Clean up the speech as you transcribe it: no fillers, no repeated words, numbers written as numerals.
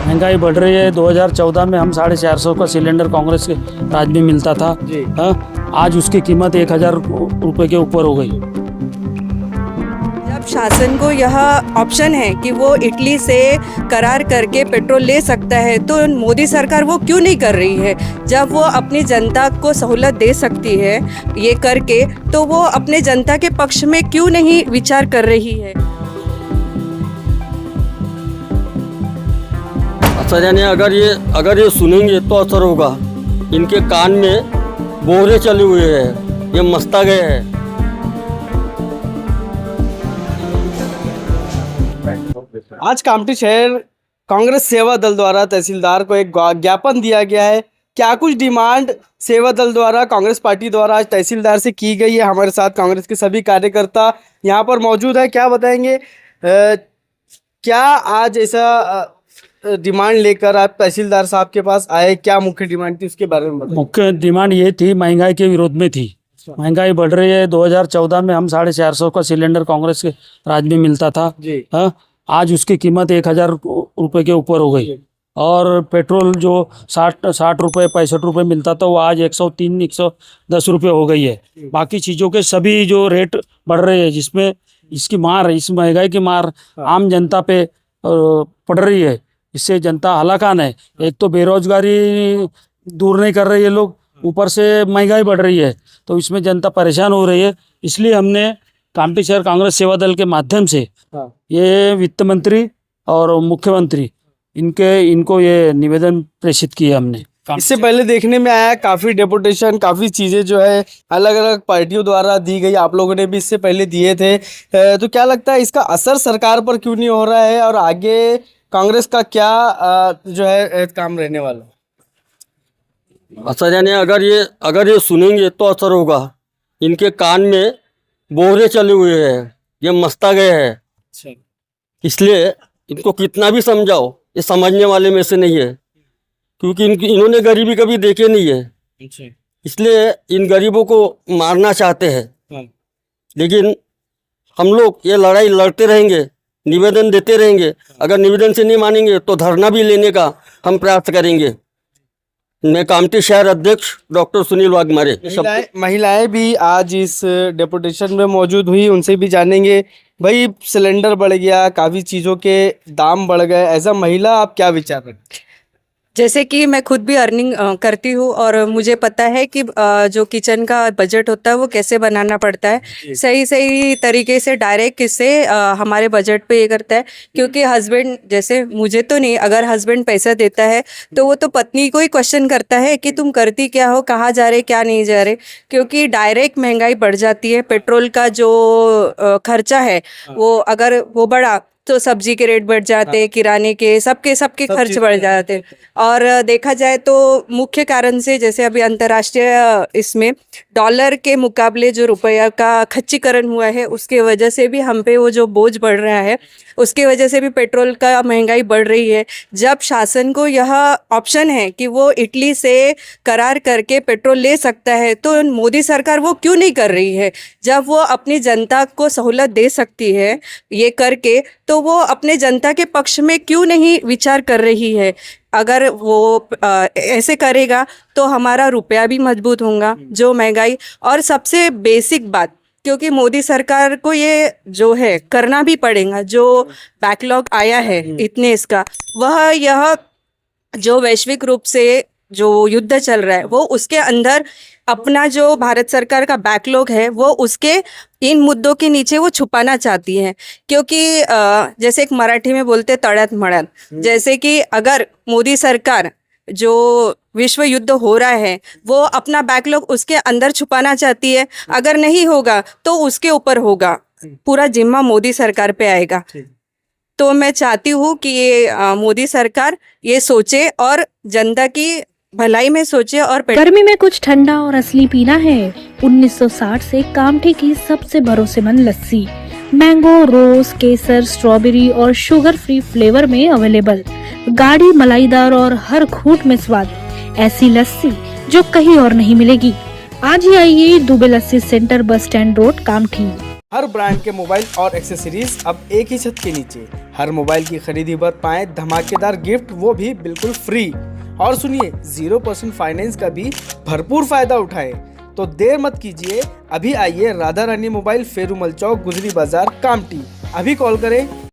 महंगाई बढ़ रही है। 2014 में हम 450 का सिलेंडर कांग्रेस के राज में मिलता था। हाँ, आज उसकी कीमत 1000 रुपये के ऊपर हो गई। जब शासन को यह ऑप्शन है कि वो इटली से करार करके पेट्रोल ले सकता है, तो मोदी सरकार वो क्यों नहीं कर रही है? जब वो अपनी जनता को सहूलत दे सकती है ये करके, तो वो अपने जनता के पक्ष में क्यों नहीं विचार कर रही है? असर यानी अगर ये सुनेंगे तो असर होगा। इनके कान में बोहरे चले हुए हैं, ये मस्ता गए हैं। आज कामठी शहर कांग्रेस सेवा दल द्वारा तहसीलदार को एक ज्ञापन दिया गया है। क्या कुछ डिमांड सेवा दल द्वारा कांग्रेस पार्टी द्वारा आज तहसीलदार से की गई है? हमारे साथ कांग्रेस के सभी कार्यकर्ता यहाँ पर मौजूद है। क्या बताएंगे, क्या आज ऐसा डिमांड लेकर आप तहसीलदार साहब के पास आए? क्या मुख्य डिमांड थी, उसके बारे में बताइए। मुख्य डिमांड ये थी, महंगाई के विरोध में थी। महंगाई बढ़ रही है। 2014 में हम 450 का सिलेंडर कांग्रेस के राज में मिलता था। हाँ, आज उसकी कीमत 1000 रुपये के ऊपर हो गई। और पेट्रोल जो 60 रुपये 65 रुपये मिलता था, वो आज 103 110 रुपये हो गई है। बाकी चीज़ों के सभी जो रेट बढ़ रहे हैं, जिसमें इसकी मार, इस महंगाई की मार आम जनता पे पड़ रही है। इससे जनता हलाकान है। एक तो बेरोजगारी दूर नहीं कर रही है लोग, ऊपर से महंगाई बढ़ रही है, तो इसमें जनता परेशान हो रही है। इसलिए हमने कामठी शहर कांग्रेस सेवा दल के माध्यम से ये वित्त मंत्री और मुख्यमंत्री इनको ये निवेदन प्रेषित किया हमने। इससे पहले देखने में आया काफ़ी डेपुटेशन, काफ़ी चीज़ें जो है अलग अलग पार्टियों द्वारा दी गई, आप लोगों ने भी इससे पहले दिए थे। तो क्या लगता है इसका असर सरकार पर क्यों नहीं हो रहा है, और आगे कांग्रेस का क्या जो है काम रहने वाला? असर यानी अगर ये सुनेंगे तो असर होगा। इनके कान में बोहरे चले हुए हैं, ये मस्ता गए हैं। इसलिए इनको कितना भी समझाओ, ये समझने वाले में से नहीं है, क्योंकि इन्होंने गरीबी कभी देखे नहीं है। इसलिए इन गरीबों को मारना चाहते हैं। लेकिन हम लोग ये लड़ाई लड़ते रहेंगे, निवेदन देते रहेंगे। अगर निवेदन से नहीं मानेंगे तो धरना भी लेने का हम प्रयास करेंगे। मैं कामठी शहर अध्यक्ष डॉक्टर सुनील वाघमारे। महिलाएं भी आज इस डेपुटेशन में मौजूद हुई, उनसे भी जानेंगे। भाई, सिलेंडर बढ़ गया, काफ़ी चीज़ों के दाम बढ़ गए, एज अ महिला आप क्या विचार रखते? जैसे कि मैं खुद भी अर्निंग करती हूँ, और मुझे पता है कि जो किचन का बजट होता है वो कैसे बनाना पड़ता है। सही तरीके से डायरेक्ट किससे हमारे बजट पे ये करता है। क्योंकि हस्बैंड, जैसे मुझे तो नहीं, अगर हस्बैंड पैसा देता है तो वो तो पत्नी को ही क्वेश्चन करता है कि तुम करती क्या हो, कहाँ जा रहे, क्या नहीं जा रहे। क्योंकि डायरेक्ट महंगाई बढ़ जाती है। पेट्रोल का जो खर्चा है वो अगर वो बढ़ा तो सब्जी के रेट बढ़ जाते हैं, किराने के सबके खर्च बढ़ जाते हैं। और देखा जाए तो मुख्य कारण से, जैसे अभी अंतर्राष्ट्रीय इसमें डॉलर के मुकाबले जो रुपया का खच्चीकरण हुआ है, उसके वजह से भी हम पे वो जो बोझ बढ़ रहा है, उसके वजह से भी पेट्रोल का महंगाई बढ़ रही है। जब शासन को यह ऑप्शन है कि वो इटली से करार करके पेट्रोल ले सकता है, तो मोदी सरकार वो क्यों नहीं कर रही है? जब वो अपनी जनता को सहूलत दे सकती है ये करके, तो वो अपने जनता के पक्ष में क्यों नहीं विचार कर रही है? अगर वो ऐसे करेगा तो हमारा रुपया भी मजबूत होगा, जो महंगाई। और सबसे बेसिक बात, क्योंकि मोदी सरकार को ये जो है करना भी पड़ेगा, जो बैकलॉग आया है इतने इसका, वह यह जो वैश्विक रूप से जो युद्ध चल रहा है, वो उसके अंदर अपना जो भारत सरकार का बैकलॉग है वो उसके इन मुद्दों के नीचे वो छुपाना चाहती है। क्योंकि जैसे एक मराठी में बोलते तड़त मड़त, जैसे कि अगर मोदी सरकार जो विश्व युद्ध हो रहा है वो अपना बैकलॉग उसके अंदर छुपाना चाहती है, अगर नहीं होगा तो उसके ऊपर होगा, पूरा जिम्मा मोदी सरकार पे आएगा। तो मैं चाहती हूँ कि ये मोदी सरकार ये सोचे और जनता की भलाई में सोचे। और गर्मी में कुछ ठंडा और असली पीना है, 1960 से कामठी की सबसे भरोसेमंद लस्सी, मैंगो, रोज, केसर, स्ट्रॉबेरी और शुगर फ्री फ्लेवर में अवेलेबल। गाढ़ी, मलाईदार और हर घूंट में स्वाद, ऐसी लस्सी जो कहीं और नहीं मिलेगी। आज ही आइए Dubey lassi centre, bus stand road, Kamthi. हर ब्रांड के मोबाइल और एक्सेसरीज अब एक ही छत के नीचे। हर मोबाइल की खरीदी पर पाएं धमाकेदार गिफ्ट, वो भी बिल्कुल फ्री। और सुनिए 0% फाइनेंस का भी भरपूर फायदा उठाएं। तो देर मत कीजिए, अभी आइए राधा रानी मोबाइल, फेरूमल चौक, गुजरी बाजार, कामटी। अभी कॉल करें